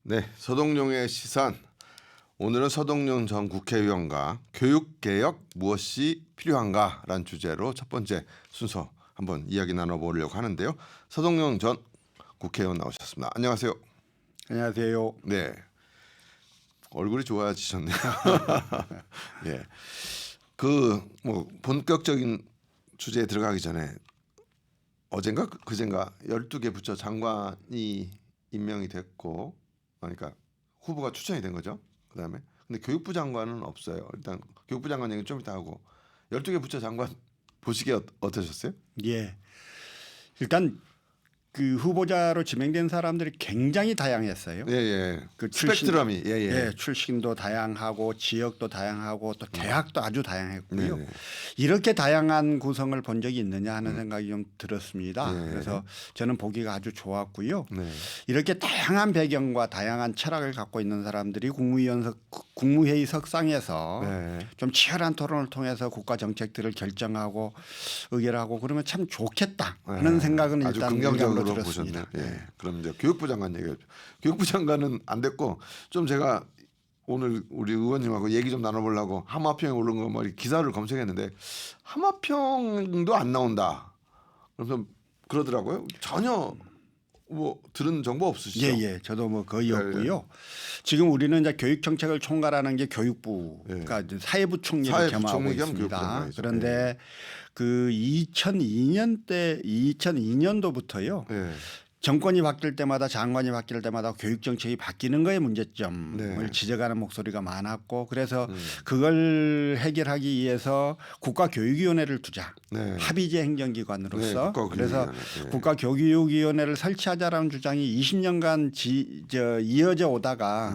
네, 서동룡의 시선. 오늘은 서동룡 전 국회의원과 교육개혁 무엇이 필요한가라는 주제로 첫 번째 순서 한번 이야기 나눠보려고 하는데요. 서동룡 전 국회의원 나오셨습니다. 안녕하세요. 안녕하세요. 네, 얼굴이 좋아지셨네요. 예, 그 뭐 본격적인 주제에 들어가기 전에 어젠가 그젠가 12개 부처 장관이 임명이 됐고, 그러니까 후보가 추천이 된 거죠. 그다음에 근데 교육부 장관은 없어요. 일단 교육부 장관 얘기 좀 이따 하고 12개 부처 장관 보시기에 어떠셨어요? 예. 일단 그 후보자로 지명된 사람들이 굉장히 다양했어요. 예, 예. 그 스펙트럼이 예. 출신도 다양하고 지역도 다양하고 또 대학도 아주 다양했고요. 네. 이렇게 다양한 구성을 본 적이 있느냐 하는 생각이 좀 들었습니다. 네. 그래서 저는 보기가 아주 좋았고요. 네. 이렇게 다양한 배경과 다양한 철학을 갖고 있는 사람들이 국무회의 석상에서 네. 좀 치열한 토론을 통해서 국가 정책들을 결정하고 의결하고 그러면 참 좋겠다 하는 생각은 아주 일단 긍정적으로 들었습니다. 보셨네요. 예. 그럼 이제 교육부 장관 얘기죠. 교육부 장관은 안 됐고 좀 제가 오늘 우리 의원님하고 얘기 좀 나눠보려고 하마평에 오른 거 뭐 기사를 검색했는데 하마평도 안 나온다. 그래서 그러더라고요. 전혀 뭐 들은 정보 없으시죠? 예. 저도 뭐 거의 없고요. 지금 우리는 이제 교육 정책을 총괄하는 게 교육부가 이제 사회부 총리를 겸하고 있습니다. 그런데 그 2002년도부터요. 정권이 바뀔 때마다 장관이 바뀔 때마다 교육 정책이 바뀌는 거에 문제점을 지적하는 목소리가 많았고 그래서 그걸 해결하기 위해서 국가교육위원회를 두자. 합의제 행정기관으로서 그래서 국가교육위원회를 설치하자라는 주장이 20년간 이어져 오다가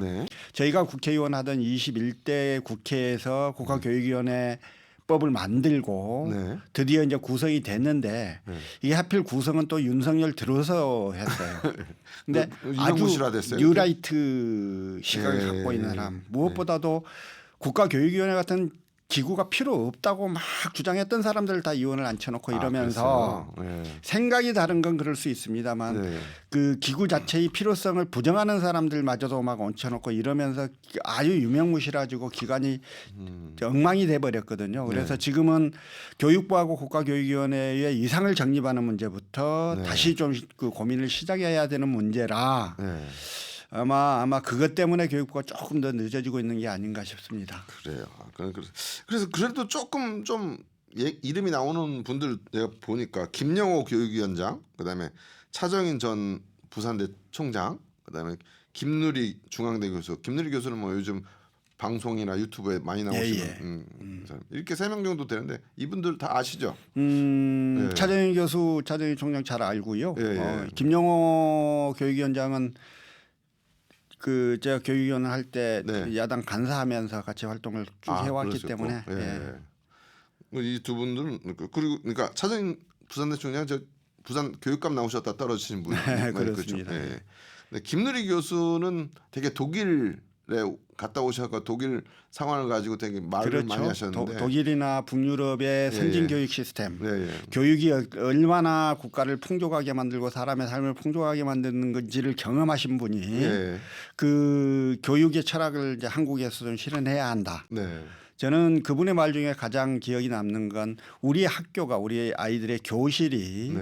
저희가 국회의원 하던 21대 국회에서 국가교육위원회 법을 만들고 드디어 이제 구성이 됐는데 이게 하필 구성은 또 윤석열 들어서 했어요. 근데 아주 뉴라이트 시각을 갖고 있는 사람 무엇보다도 국가교육위원회 같은 기구가 필요 없다고 막 주장했던 사람들을 다 의원을 앉혀놓고 이러면서 생각이 다른 건 그럴 수 있습니다만 그 기구 자체의 필요성을 부정하는 사람들마저도 막 얹혀놓고 이러면서 아주 유명무실해지고 기관이 엉망이 돼버렸거든요. 그래서 지금은 교육부하고 국가교육위원회의 이상을 정립하는 문제부터 다시 좀 그 고민을 시작해야 되는 문제라 아마 그것 때문에 교육부가 조금 더 늦어지고 있는 게 아닌가 싶습니다. 그래요. 그래서 그래도 조금 좀 이름이 나오는 분들 내가 보니까 김영호 교육위원장, 그다음에 차정인 전 부산대 총장, 그다음에 김누리 중앙대 교수. 김누리 교수는 뭐 요즘 방송이나 유튜브에 많이 나오시는 이렇게 3명 정도 되는데 이분들 다 아시죠? 차정인 교수, 차정인 총장 잘 알고요. 김영호 교육위원장은 그 제가 교육위원 할 때 야당 간사하면서 같이 활동을 쭉 해왔기 때문에 이 두 분들은 그리고 그러니까 차정인 부산대 총장 저 부산 교육감 나오셨다 떨어지신 분 그렇습니다. 근데 김누리 교수는 되게 독일에 갔다 오셔서 독일 상황을 가지고 되게 말을 많이 하셨는데 독일이나 북유럽의 선진 교육 시스템, 교육이 얼마나 국가를 풍족하게 만들고 사람의 삶을 풍족하게 만드는 건지를 경험하신 분이 그 교육의 철학을 이제 한국에서 좀 실현해야 한다. 저는 그분의 말 중에 가장 기억이 남는 건 우리 학교가 우리 아이들의 교실이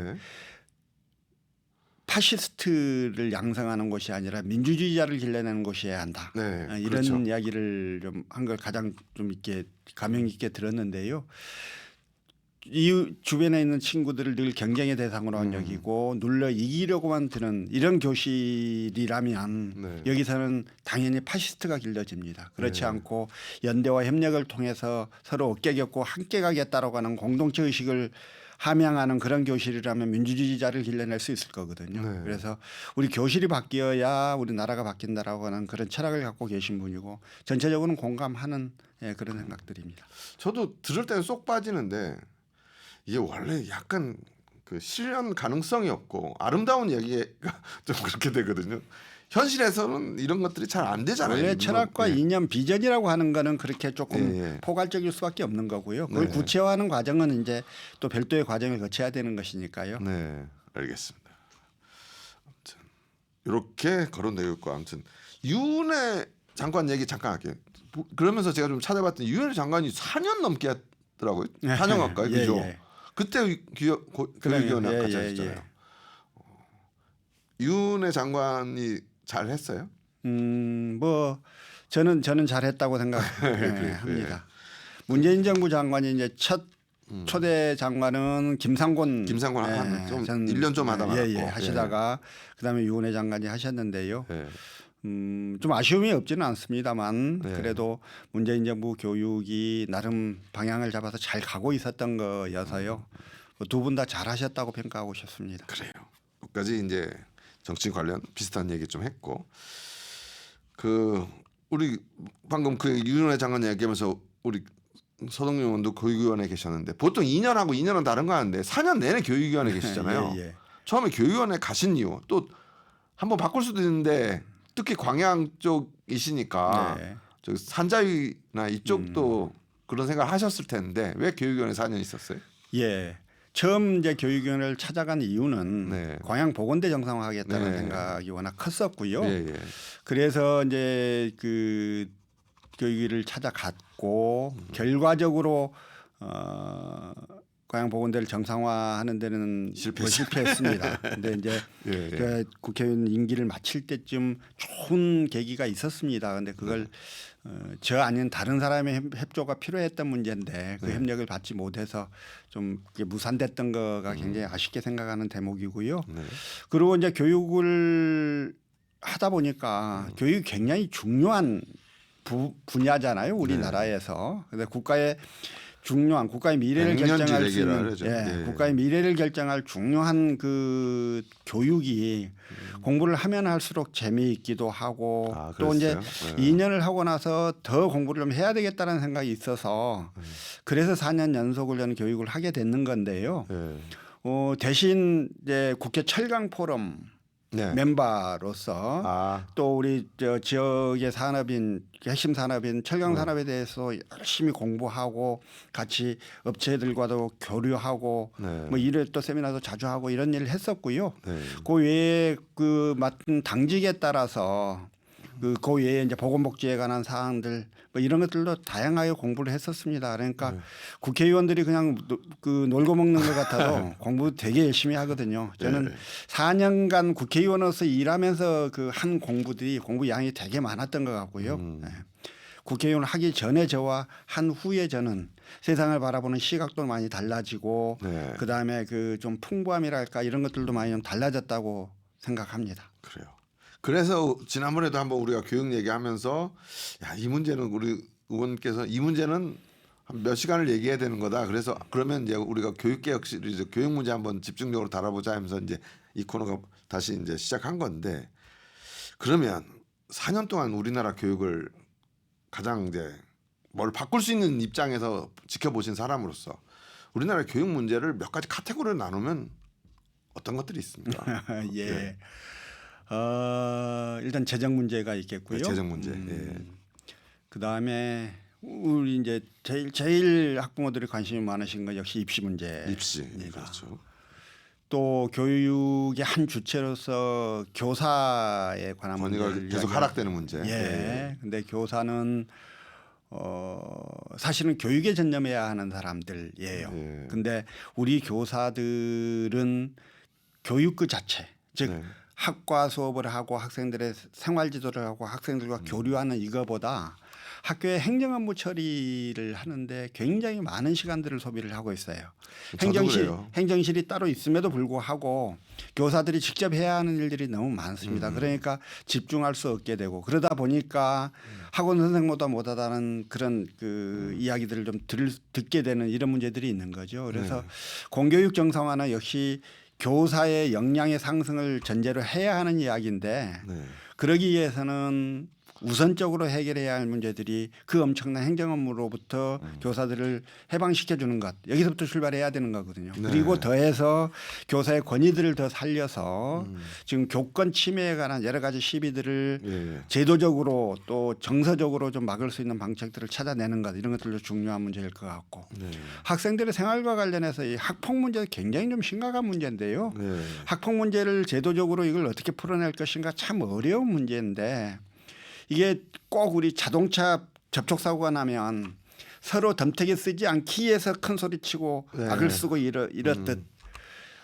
파시스트를 양성하는 곳이 아니라 민주주의자를 길러내는 곳이어야 한다. 이런 이야기를 좀 한 걸 가장 좀 있게 감명 있게 들었는데요. 이 주변에 있는 친구들을 늘 경쟁의 대상으로 여기고 눌러 이기려고만 드는 이런 교실이라면 여기서는 당연히 파시스트가 길러집니다. 그렇지 않고 연대와 협력을 통해서 서로 어깨 겹고 함께 가겠다라고 하는 공동체 의식을 함양하는 그런 교실이라면 민주주의자를 길러낼 수 있을 거거든요. 그래서 우리 교실이 바뀌어야 우리 나라가 바뀐다라고 하는 그런 철학을 갖고 계신 분이고 전체적으로는 공감하는 그런 생각들입니다. 저도 들을 때는 쏙 빠지는데 이게 원래 약간 그 실현 가능성이 없고 아름다운 얘기가 좀 그렇게 되거든요. 현실에서는 이런 것들이 잘 안 되잖아요. 원래 철학과 이념 비전이라고 하는 거는 그렇게 조금 포괄적일 수밖에 없는 거고요. 그걸 구체화하는 과정은 이제 또 별도의 과정을 거쳐야 되는 것이니까요. 네, 알겠습니다. 아무튼 이렇게 거론되어 있고 아무튼 유은혜 장관 얘기 잠깐 할게요. 그러면서 제가 좀 찾아봤더니 유은혜 장관이 4년 넘게 했더라고요. 4년 가까이 그죠? 그때 교육위원회 같이 하셨잖아요. 유은혜 장관이 잘 했어요? 뭐 저는 잘했다고 생각합니다. 문재인 정부 장관이 이제 첫 초대 장관은 김상곤 좀 1년 좀 하다 말았고 하시다가 그다음에 유은혜 장관이 하셨는데요. 좀 아쉬움이 없지는 않습니다만 그래도 문재인 정부 교육이 나름 방향을 잡아서 잘 가고 있었던 거여서요. 두 분 다 잘하셨다고 평가하고 싶습니다. 그래요. 여기까지 이제 정치 관련 비슷한 얘기 좀 했고 그 우리 방금 그 유은혜 장관 얘기하면서 우리 서동영 의원도 교육위원회에 계셨는데 보통 2년하고 2년은 다른 거 하는데 4년 내내 교육위원회에 계시잖아요. 처음에 교육위원회 가신 이유 또 한번 바꿀 수도 있는데 특히 광양 쪽이시니까 저기 산자위나 이쪽도 그런 생각을 하셨을 텐데 왜 교육위원회 4년 있었어요? 처음 이제 교육위원회를 찾아간 이유는 광양 보건대 정상화하겠다는 생각이 워낙 컸었고요. 그래서 이제 그 교육위를 찾아갔고 결과적으로 광양 보건대를 정상화하는 데는 실패했습니다. 근데 이제 그 국회의원 임기를 마칠 때쯤 좋은 계기가 있었습니다. 근데 그걸 저 아닌 다른 사람의 협조가 필요했던 문제인데 그 협력을 받지 못해서 좀 무산됐던 거가 굉장히 아쉽게 생각하는 대목이고요. 그리고 이제 교육을 하다 보니까 교육이 굉장히 중요한 분야잖아요. 우리나라에서. 근데 국가의 미래를 결정할 수 있는 국가의 미래를 결정할 중요한 그 교육이 공부를 하면 할수록 재미있기도 하고 또 이제 2년을 하고 나서 더 공부를 좀 해야 되겠다는 생각이 있어서 그래서 4년 연속을 교육을 하게 됐는 건데요. 대신 이제 국회 철강 포럼 멤버로서 또 우리 지역의 산업인 핵심 산업인 철강 산업에 대해서 열심히 공부하고 같이 업체들과도 교류하고 뭐 일을 또 세미나도 자주 하고 이런 일을 했었고요. 그 외에 그 맡은 당직에 따라서 그 외에 이제 보건복지에 관한 사항들 뭐 이런 것들도 다양하게 공부를 했었습니다. 그러니까 국회의원들이 그냥 그 놀고 먹는 것 같아도 공부 되게 열심히 하거든요. 저는 4년간 국회의원으로서 일하면서 그 한 공부 양이 되게 많았던 것 같고요. 국회의원 하기 전에 저와 한 후에 저는 세상을 바라보는 시각도 많이 달라지고 그다음에 그 좀 풍부함이랄까 이런 것들도 많이 좀 달라졌다고 생각합니다. 그래요. 그래서 지난번에도 한번 우리가 교육 얘기하면서 이 문제는 우리 의원께서 이 문제는 한 몇 시간을 얘기해야 되는 거다. 그래서 그러면 이제 우리가 교육개혁 시리즈 교육 문제 한번 집중적으로 다뤄보자 하면서 이제 이 코너가 다시 이제 시작한 건데 그러면 4년 동안 우리나라 교육을 가장 이제 뭘 바꿀 수 있는 입장에서 지켜보신 사람으로서 우리나라 교육 문제를 몇 가지 카테고리로 나누면 어떤 것들이 있습니까? 일단 재정 문제가 있겠고요. 재정 문제. 그 다음에 우리 이제 제일 학부모들이 관심이 많으신 건 역시 입시 문제입니다. 입시, 그렇죠. 또 교육의 한 주체로서 교사에 관한 문제가 계속 하락되는 문제. 근데 교사는 사실은 교육에 전념해야 하는 사람들이에요. 근데 우리 교사들은 교육 그 자체, 즉 학과 수업을 하고 학생들의 생활 지도를 하고 학생들과 교류하는 이거보다 학교의 행정업무 처리를 하는데 굉장히 많은 시간들을 소비를 하고 있어요. 행정실이 따로 있음에도 불구하고 교사들이 직접 해야 하는 일들이 너무 많습니다. 그러니까 집중할 수 없게 되고 그러다 보니까 학원 선생보다 못하다는 그런 그 이야기들을 좀 듣게 되는 이런 문제들이 있는 거죠. 그래서 공교육 정상화는 역시 교사의 역량의 상승을 전제로 해야 하는 이야기인데 그러기 위해서는 우선적으로 해결해야 할 문제들이 그 엄청난 행정 업무로부터 교사들을 해방시켜 주는 것, 여기서부터 출발해야 되는 거거든요. 네. 그리고 더해서 교사의 권위들을 더 살려서 지금 교권 침해에 관한 여러 가지 시비들을 예. 제도적으로 또 정서적으로 좀 막을 수 있는 방책들을 찾아내는 것, 이런 것들도 중요한 문제일 것 같고 네. 학생들의 생활과 관련해서 이 학폭 문제 굉장히 좀 심각한 문제인데요. 네. 학폭 문제를 제도적으로 이걸 어떻게 풀어낼 것인가 참 어려운 문제인데 이게 꼭 우리 자동차 접촉 사고가 나면 서로 덤태기 쓰지 않기 위해서 큰 소리 치고 네. 악을 쓰고 이렇듯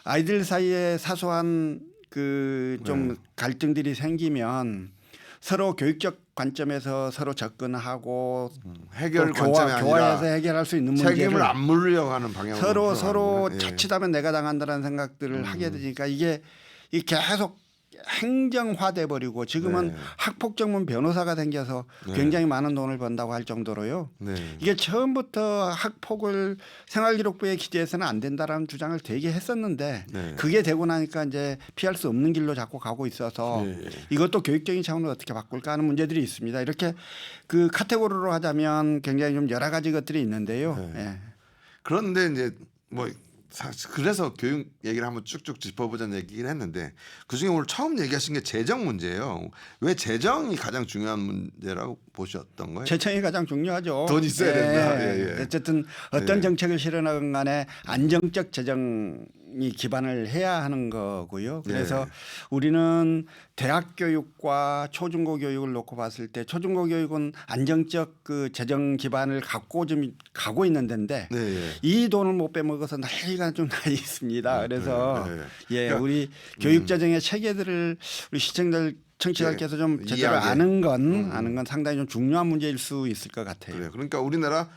아이들 사이에 사소한 그 좀 갈등들이 생기면 서로 교육적 관점에서 서로 접근하고 해결 또 관점이 아니라 교화해서 해결할 수 있는 문제를 책임을 안 물으려고 하는 방향으로 서로 예. 자칫하면 내가 당한다는 생각들을 하게 되니까 이게 계속 행정화돼 버리고 지금은 네. 학폭 전문 변호사가 생겨서 네. 굉장히 많은 돈을 번다고 할 정도로요. 네. 이게 처음부터 학폭을 생활기록부에 기재해서는 안 된다라는 주장을 되게 했었는데 네. 그게 되고 나니까 이제 피할 수 없는 길로 자꾸 가고 있어서 네. 이것도 교육적인 차원으로 어떻게 바꿀까 하는 문제들이 있습니다. 이렇게 그 카테고리로 하자면 굉장히 좀 여러 가지 것들이 있는데요. 네. 예. 그런데 이제 뭐 사실 그래서 교육 얘기를 한번 쭉쭉 짚어보자는 얘기긴 했는데 그중에 오늘 처음 얘기하신 게 재정 문제예요. 왜 재정이 가장 중요한 문제라고 보셨던 거예요? 재정이 가장 중요하죠. 돈 있어야 된다. 예, 예. 어쨌든 어떤 정책을 실현하건 간에 안정적 재정이 기반을 해야 하는 거고요. 그래서 우리는 대학 교육과 초중고 교육을 놓고 봤을 때 초중고 교육은 안정적 그 재정 기반을 갖고 좀 가고 있는 데인데 네, 예. 이 돈을 못 빼먹어서 난리가 좀 나 있습니다. 그래서 예, 그러니까, 우리 교육 재정의 체계들을 우리 시청자들 청취자께서 좀 제대로 아는 건 상당히 좀 중요한 문제일 수 있을 것 같아요. 그래요. 그러니까 우리나라가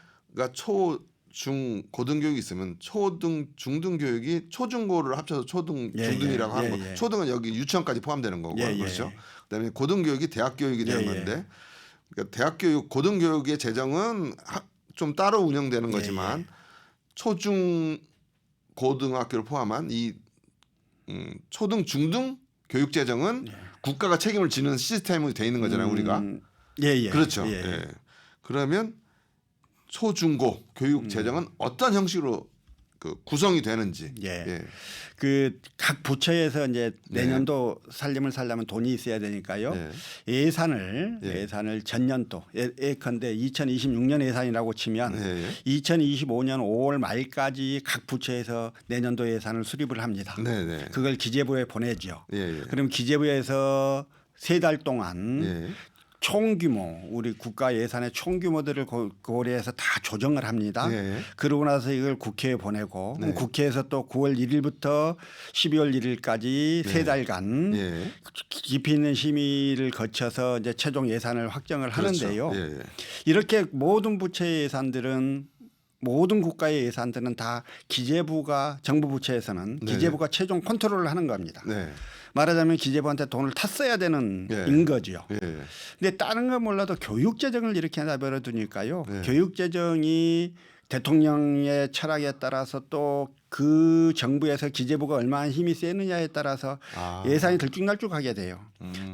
초, 중, 고등 교육이 있으면 초등, 중등 교육이 초중고를 합쳐서 초등, 예, 중등이라고 예, 하는 예, 거. 예. 초등은 여기 유치원까지 포함되는 거고 예, 예. 그렇죠. 그다음에 고등 교육이 대학 교육이 되는 예, 건데 그러니까 대학 교육, 고등 교육의 재정은 좀 따로 운영되는 거지만 초중 고등학교를 포함한 이 초등, 중등 교육 재정은 국가가 책임을 지는 시스템이 돼 있는 거잖아요, 우리가. 예. 그렇죠. 예. 예. 그러면 초중고 교육 재정은 어떤 형식으로 그 구성이 되는지. 예. 그 각 부처에서 이제 내년도 살림을 살려면 돈이 있어야 되니까요. 네. 예산을 전년도 예컨대 2026년 예산이라고 치면 네. 2025년 5월 말까지 각 부처에서 내년도 예산을 수립을 합니다. 네. 그걸 기재부에 보내죠. 예. 그럼 기재부에서 3달 동안 예. 총규모 우리 국가 예산의 총규모들을 고려해서 다 조정을 합니다. 네. 그러고 나서 이걸 국회에 보내고 네. 국회에서 또 9월 1일부터 12월 1일까지 세 달간 예. 깊이 있는 심의를 거쳐서 이제 최종 예산을 확정을 하는데요. 그렇죠. 예. 이렇게 모든 부처의 예산들은 모든 국가의 예산들은 다 기재부가 정부 부처에서는 네. 기재부가 최종 컨트롤을 하는 겁니다. 네. 말하자면 기재부한테 돈을 탔어야 되는 예. 인 거죠. 예. 근데 다른 건 몰라도 교육 재정을 이렇게 내버려 두니까요. 네. 교육 재정이 대통령의 철학에 따라서 또 그 정부에서 기재부가 얼마나 힘이 세느냐에 따라서 예산이 들쭉날쭉하게 돼요.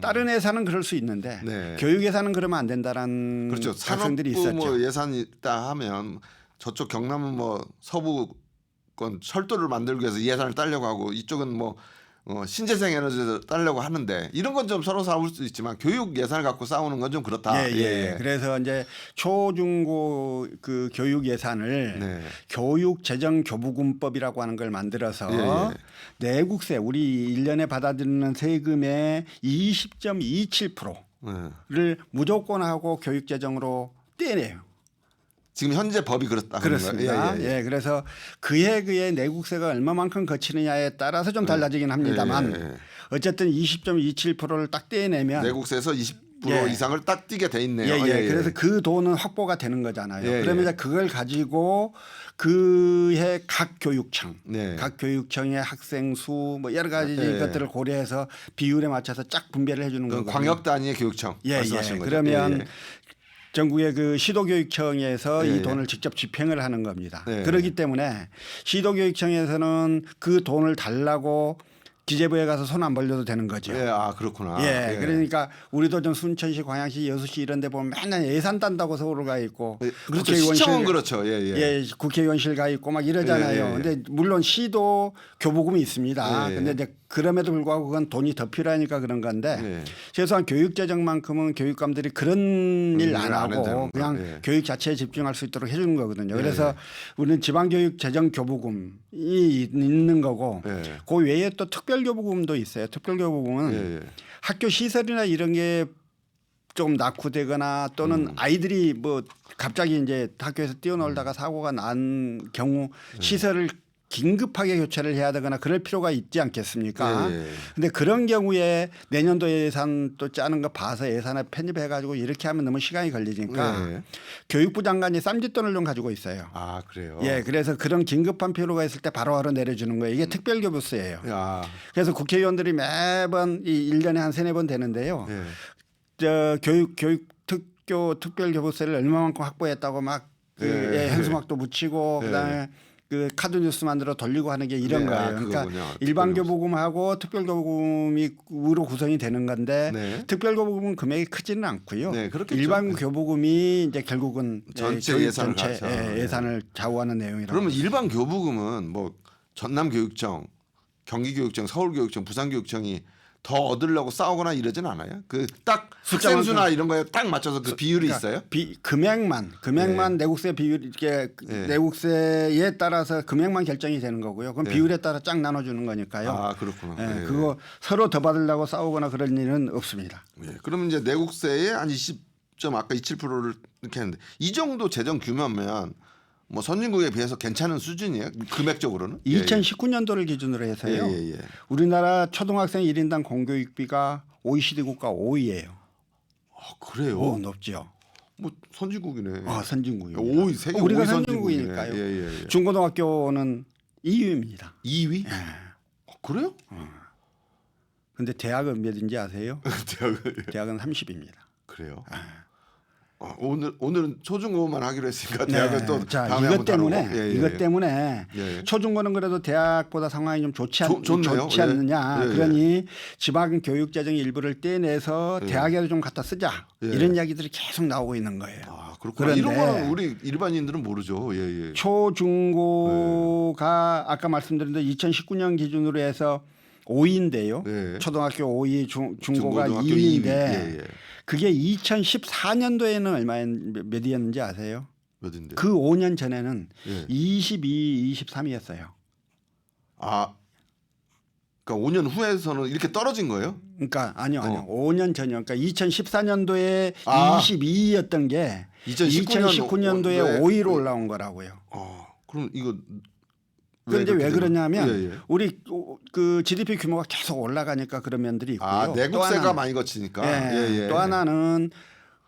다른 예산은 그럴 수 있는데 네. 교육 예산은 그러면 안 된다라는 그렇죠. 학생들이 산업부 있었죠. 뭐 예산이 있다 하면 저쪽 경남은 뭐 서부권 철도를 만들기 위해서 예산을 따려고 하고 이쪽은 뭐 신재생 에너지를 따려고 하는데 이런 건 좀 서로 싸울 수 있지만 교육 예산을 갖고 싸우는 건 좀 그렇다. 예. 그래서 이제 초중고 그 교육 예산을 네. 교육재정교부금법이라고 하는 걸 만들어서 내국세 우리 1년에 받아들이는 세금의 20.27%를 무조건 하고 교육재정으로 떼내요. 지금 현재 법이 그렇다. 그렇습니다. 예. 그래서 그해 내국세가 얼마만큼 거치느냐에 따라서 좀 달라지긴 합니다만 어쨌든 20.27%를 딱 떼내면 내국세에서 20% 이상을 딱 띄게 돼 있네요. 그래서 그 돈은 확보가 되는 거잖아요. 그러면 이제 그걸 가지고 그해 각 교육청, 각 교육청의 학생 수 뭐 여러 가지 것들을 고려해서 비율에 맞춰서 쫙 분배를 해주는 거거든요. 광역 단위의 교육청 말씀하시는 거죠. 그러면 전국의 그 시도교육청에서 이 돈을 직접 집행을 하는 겁니다. 그렇기 때문에 시도교육청에서는 그 돈을 달라고 기재부에 가서 손 안 벌려도 되는 거죠. 예, 아 그렇구나. 예, 그러니까 우리도 좀 순천시, 광양시, 여수시 이런 데 보면 맨날 예산 딴다고 서울을 가 있고 예, 그렇죠. 시청은 그렇죠. 예, 예. 예, 국회의원실 가 있고 막 이러잖아요. 예, 예, 예. 근데 물론 시도 교부금이 있습니다. 예, 예. 근데 이제 그럼에도 불구하고 그건 돈이 더 필요하니까 그런 건데 예. 최소한 교육 재정만큼은 교육감들이 그런 일 안 안 해도 하고 되는 그냥 거. 예. 교육 자체에 집중할 수 있도록 해주는 거거든요. 그래서 예. 우리는 지방교육 재정 교부금이 있는 거고 예. 그 외에 또 특별교부금도 있어요. 특별교부금은 예, 예. 학교 시설이나 이런 게 좀 낙후되거나 또는 아이들이 뭐 갑자기 이제 학교에서 뛰어놀다가 사고가 난 경우 시설을 긴급하게 교체를 해야 되거나 그럴 필요가 있지 않겠습니까? 예, 예. 근데 그런 경우에 내년도 예산 또 짜는 거 봐서 예산에 편입해 가지고 이렇게 하면 너무 시간이 걸리니까 예. 교육부 장관이 쌈짓돈을 좀 가지고 있어요. 아 그래요. 예, 그래서 그런 긴급한 필요가 있을 때 바로바로 내려주는 거예요. 이게 특별교부세예요. 야. 그래서 국회의원들이 매번 이 1년에 한 3-4번 되는데요. 예. 저 교육 특별교부세를 얼마만큼 확보했다고 막 그 예. 현수막도 붙이고 예. 그다음에 그 카드 뉴스 만들어 돌리고 하는 게 이런 네, 거예요. 아, 그러니까 그거군요. 일반 교부금하고 특별교부금으로 구성이 되는 건데 네. 특별교부금은 금액이 크지는 않고요. 네, 그렇겠죠. 일반 교부금이 이제 결국은 전체 교육 예산을 전체 가죠. 예산을 좌우하는 내용이라고. 그러면 일반 교부금은 뭐 전남교육청, 경기교육청, 서울교육청, 부산교육청이 더 얻으려고 싸우거나 이러진 않아요? 그 딱 학생 수나 이런 거에 딱 맞춰서 그 비율이 있어요? 금액만 내국세 비율 이렇게 네. 내국세에 따라서 금액만 결정이 되는 거고요. 그럼 비율에 따라 쫙 나눠주는 거니까요. 아 그렇구나. 예, 예. 그거 서로 더 받으려고 싸우거나 그런 일은 없습니다. 예. 그러면 이제 내국세의 한 20점 아까 27%를 이렇게 했는데 이 정도 재정 규모면 뭐 선진국에 비해서 괜찮은 수준이에요? 금액적으로는? 2019년도를 기준으로 해서요. 예. 우리나라 초등학생 1인당 공교육비가 OECD 국가 5위예요. 아, 그래요? 높죠. 뭐 선진국이네. 선진국이요. 5위 세계 우리가 5위 선진국이니까요. 예. 중고등학교는 2위입니다. 2위? 예. 그래요? 근데 대학은 몇인지 아세요? 대학은 대학은 30입니다. 그래요? 오늘은 초중고만 하기로 했으니까 대학은 또 자, 다음에 이것 한번 때문에 다루고. 이것 때문에 예. 초중고는 그래도 대학보다 상황이 좀 좋지 좋네요. 않느냐. 예. 그러니 지방 교육 재정 일부를 떼내서 대학에도 좀 갖다 쓰자. 예. 이런 이야기들이 계속 나오고 있는 거예요. 아, 그렇구나. 이런 거는 우리 일반인들은 모르죠. 예. 초중고가 아까 말씀드린 대로 2019년 기준으로 해서 5위인데요. 예. 초등학교 5위, 중고가 중고등학교 2위인데 2위. 예. 그게 2014년도에는 몇이었는지 아세요? 몇인데? 그 5년 전에는 예. 22, 23이었어요. 아, 그러니까 5년 후에서는 이렇게 떨어진 거예요? 그러니까 아니요. 5년 전이요. 그러니까 2014년도에 아. 22였던 게 2019년도에 5위로 올라온 거라고요. 그럼 이거 그런데 왜 그러냐면 예. 우리 그 GDP 규모가 계속 올라가니까 그런 면들이 있고요. 내국세가 많이 거치니까. 예. 또 하나는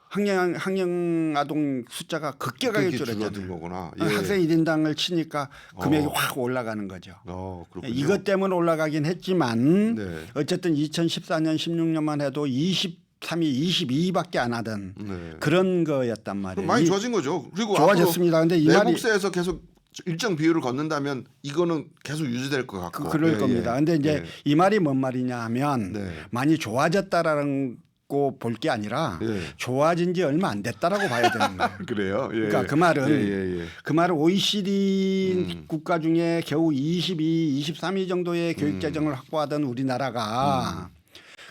학령 아동 숫자가 급격하게 줄어든 거구나. 학생 1인당을 치니까 금액이 확 올라가는 거죠. 그렇군요. 이것 때문에 올라가긴 했지만 네. 어쨌든 2014년 16년만 해도 23위, 22위밖에 안 하던 네. 그런 거였단 말이에요. 많이 좋아진 거죠. 그리고 좋아졌습니다. 근데 이 말이 내국세에서 계속 일정 비율을 걷는다면 이거는 계속 유지될 것 같고. 그럴 겁니다. 근데 이제 이 말이 뭔 말이냐 하면 네. 많이 좋아졌다라는 거 볼 게 아니라 예. 좋아진 지 얼마 안 됐다라고 봐야 되는 거예요. 그래요. 예. 그러니까 그 말은 그 말은 OECD 국가 중에 겨우 22, 23위 정도의 교육 재정을 확보하던 우리나라가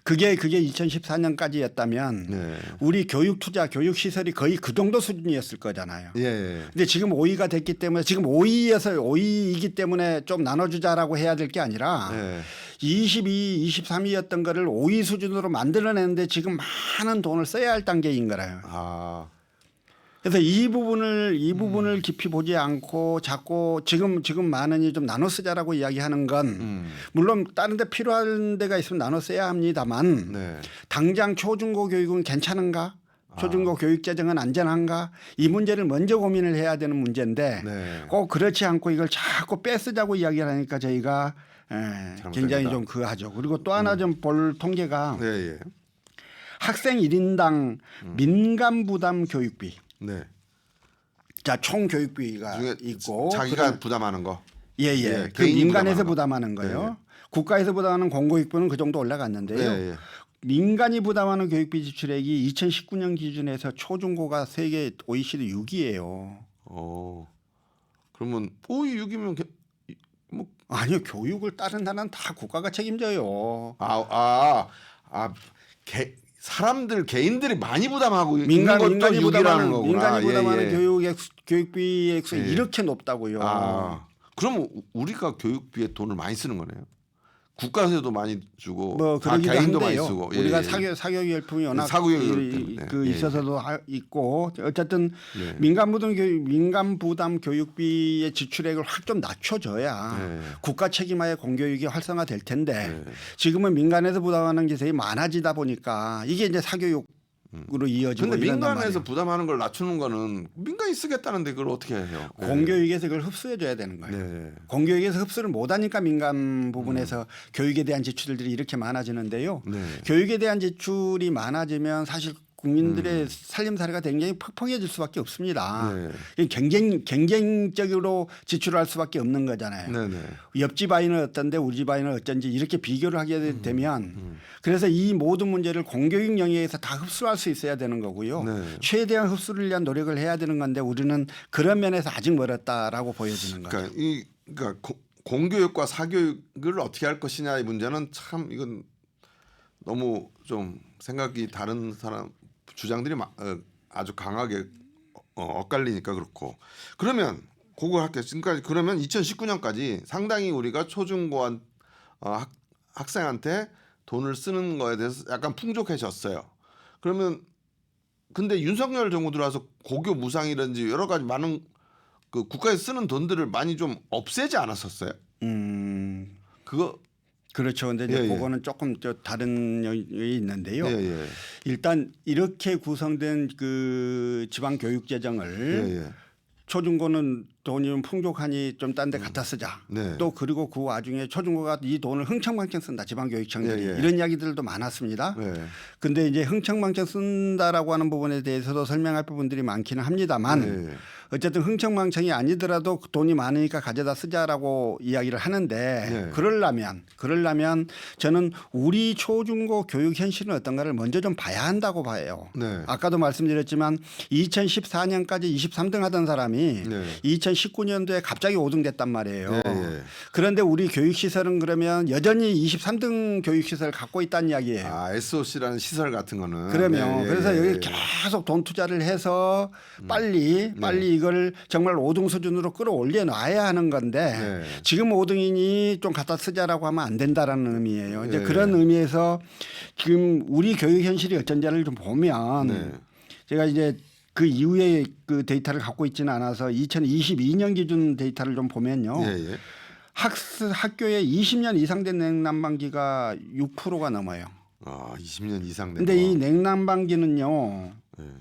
그게 2014년까지였다면 네. 우리 교육 투자, 교육 시설이 거의 그 정도 수준이었을 거잖아요. 예. 근데 지금 5위가 됐기 때문에 지금 5위이기 때문에 좀 나눠주자라고 해야 될 게 아니라 예. 22, 23위였던 거를 5위 수준으로 만들어내는데 지금 많은 돈을 써야 할 단계인 거라요. 그래서 이 부분을 깊이 보지 않고 자꾸 지금 많으니 좀 나눠 쓰자라고 이야기하는 건 물론 다른 데 필요한 데가 있으면 나눠 써야 합니다만 네. 당장 초중고 교육은 괜찮은가? 초중고 교육 재정은 안전한가? 이 문제를 먼저 고민을 해야 되는 문제인데 네. 꼭 그렇지 않고 이걸 자꾸 빼쓰자고 이야기를 하니까 저희가 굉장히 좀 그하죠. 그리고 또 하나 좀 볼 통계가 예. 학생 1인당 민간 부담 교육비. 네. 자, 총 교육비가 있고 자기가 부담하는 거. 그 개인이 민간에서 부담하는 부담하는 거예요. 국가에서 부담하는 공교육비는 그 정도 올라갔는데요. 예, 예. 민간이 부담하는 교육비 지출액이 2019년 기준에서 초중고가 세계 OECD 6위예요. 그러면 5위 6이면 뭐 아니요, 교육을 다른 나라는 다 국가가 책임져요. 사람들 개인들이 많이 부담하고 민간이 있는 것도 6이라는 부담하는 거구나. 민간이 부담하는 예. 교육비 액수 예. 이렇게 높다고요. 그럼 우리가 교육비에 돈을 많이 쓰는 거네요. 국가세도 많이 주고 뭐 다 그러기도 개인도 많이 한데요. 쓰고. 우리가 사교육 열풍이 워낙 사교육 때문에. 예. 있어서도 있고 어쨌든 예. 민간 부담 교육비의 지출액을 확 좀 낮춰줘야 예. 국가 책임하에 공교육이 활성화될 텐데 예. 지금은 민간에서 부담하는 게 되게 많아지다 보니까 이게 이제 사교육으로 이어지고 근데 이런단 민간에서 말이에요. 부담하는 걸 낮추는 거는 민간이 쓰겠다는데 그걸 어떻게 해요? 예. 공교육에서 그걸 흡수해줘야 되는 거예요. 네. 공교육에서 흡수를 못하니까 민간 부분에서 교육에 대한 지출들이 이렇게 많아지는데요. 네. 교육에 대한 지출이 많아지면 사실 국민들의 살림살이가 굉장히 퍽퍽해질 수밖에 없습니다. 네. 경쟁적으로 지출할 수밖에 없는 거잖아요. 네네. 옆집 아이는 어떤데 우리 집 아이는 어쩐지 이렇게 비교를 하게 되면 그래서 이 모든 문제를 공교육 영역에서 다 흡수할 수 있어야 되는 거고요. 네. 최대한 흡수를 위한 노력을 해야 되는 건데 우리는 그런 면에서 아직 멀었다라고 보여지는 거죠. 그러니까 공교육과 사교육을 어떻게 할 것이냐의 문제는 참 이건 너무 좀 생각이 다른 사람 주장들이 아주 강하게 엇갈리니까 그렇고 그러면 그거 할게요. 지금까지 그러면 2019년까지 상당히 우리가 초중고 학생한테 돈을 쓰는 거에 대해서 약간 풍족해졌어요. 그러면 근데 윤석열 정부 들어와서 고교 무상이라든지 여러 가지 많은 그 국가에서 쓰는 돈들을 많이 좀 없애지 않았었어요. 그거 그렇죠. 근데 이제 그거는 조금 다른 영역이 있는데요. 일단 이렇게 구성된 그 지방 교육 재정을 초중고는 돈이 좀 풍족하니 좀 딴 데 갖다 쓰자. 네. 또 그리고 그 와중에 초중고가 이 돈을 흥청망청 쓴다. 지방교육청들이 이런 이야기들도 많았습니다. 근데 이제 흥청망청 쓴다라고 하는 부분에 대해서도 설명할 부분들이 많기는 합니다만 어쨌든 흥청망청이 아니더라도 돈이 많으니까 가져다 쓰자라고 이야기를 하는데 그러려면 저는 우리 초중고 교육 현실은 어떤가를 먼저 좀 봐야 한다고 봐요. 아까도 말씀드렸지만 2014년까지 23등 하던 사람이 2019년도에 갑자기 5등 됐단 말이에요. 그런데 우리 교육시설은 그러면 여전히 23등 교육시설을 갖고 있다는 이야기예요. SOC라는 시설 같은 거는. 그러면 그래서 여기 계속 돈 투자를 해서 빨리 이걸 정말 5등 수준으로 끌어올려 놔야 하는 건데 지금 5등이니 좀 갖다 쓰자라고 하면 안 된다라는 의미예요. 이제 그런 의미에서 지금 우리 교육 현실이 어쩐지를 좀 보면 제가 이제 그 이후에 그 데이터를 갖고 있지는 않아서 2022년 기준 데이터를 좀 보면요. 학교에 20년 이상 된 냉난방기가 6%가 넘어요. 20년 이상 된 근데 이 냉난방기는요.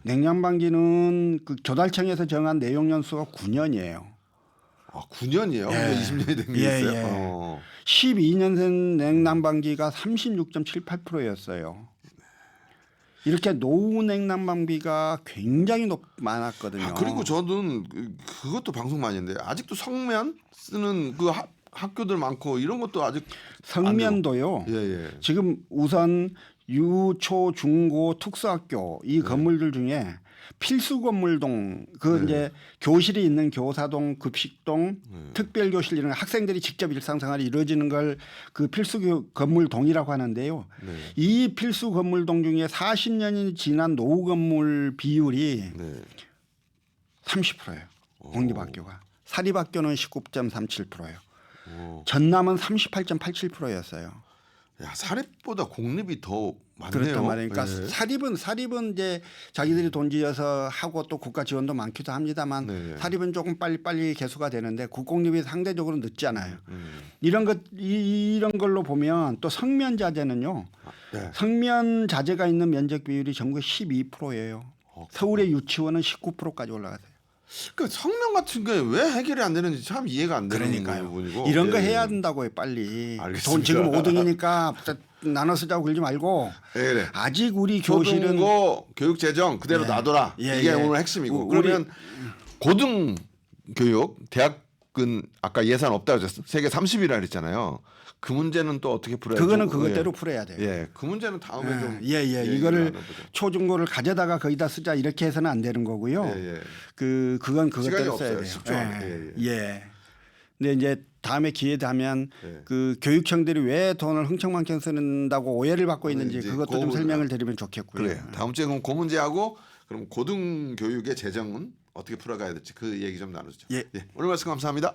냉난방기는 그 교달청에서 정한 내용 연수가 9년이에요. 9년이에요? 20년이 된 게 있어요? 12년생 냉난방기가 36.78%였어요. 이렇게 노후 냉난방비가 굉장히 많았거든요. 그리고 저는 그것도 방송 많이 했는데 아직도 성면 쓰는 그 학교들 많고 이런 것도 아직 성면도요. 지금 우선 유초 중고 특수학교 이 건물들 중에 필수 건물동 이제 교실이 있는 교사동, 급식동, 특별교실 이런 학생들이 직접 일상생활이 이루어지는 걸 그 필수 건물동이라고 하는데요. 이 필수 건물동 중에 40년이 지난 노후 건물 비율이 30%예요. 공립학교가. 사립학교는 19.37%예요. 전남은 38.87%였어요. 야, 사립보다 공립이 더 많네요. 그렇단 말이에요. 그러니까 사립은 이제 자기들이 돈 지어서 하고 또 국가 지원도 많기도 합니다만 사립은 조금 빨리 개수가 되는데 국공립이 상대적으로 늦잖아요. 이런 걸로 보면 또 성면 자재는요. 성면 자재가 있는 면적 비율이 전국에 12%예요. 서울의 유치원은 19%까지 올라가세요. 그러니까 성명 같은 게 왜 해결이 안 되는지 참 이해가 안 되는 부분이고 이런 거 해야 된다고요, 빨리. 알겠습니다. 돈 지금 5등이니까 나눠 쓰자고 그러지 말고 아직 우리 교실은 초중고 교육 재정 그대로 놔둬라. 이게 오늘 핵심이고 그러면 고등 교육 대학 아까 예산 없다고 하셨어. 세계 30이라 그랬잖아요. 그 문제는 또 어떻게 풀어야 돼요? 그거는 그것대로 풀어야 돼요. 예, 그 문제는 다음에 좀 이거를 초중고를 가져다가 거기다 쓰자 이렇게 해서는 안 되는 거고요. 그건 그것대로 써야 돼요. 쉽죠. 예. 근데 이제 다음에 기회 되면 그 교육청들이 왜 돈을 흥청망청 쓰는다고 오해를 받고 있는지 그것도 좀 설명을 드리면 좋겠고요. 그래. 다음 주에 그럼 그 문제하고 그럼 고등교육의 재정은 어떻게 풀어가야 될지 그 얘기 좀 나누죠. 예. 오늘 말씀 감사합니다.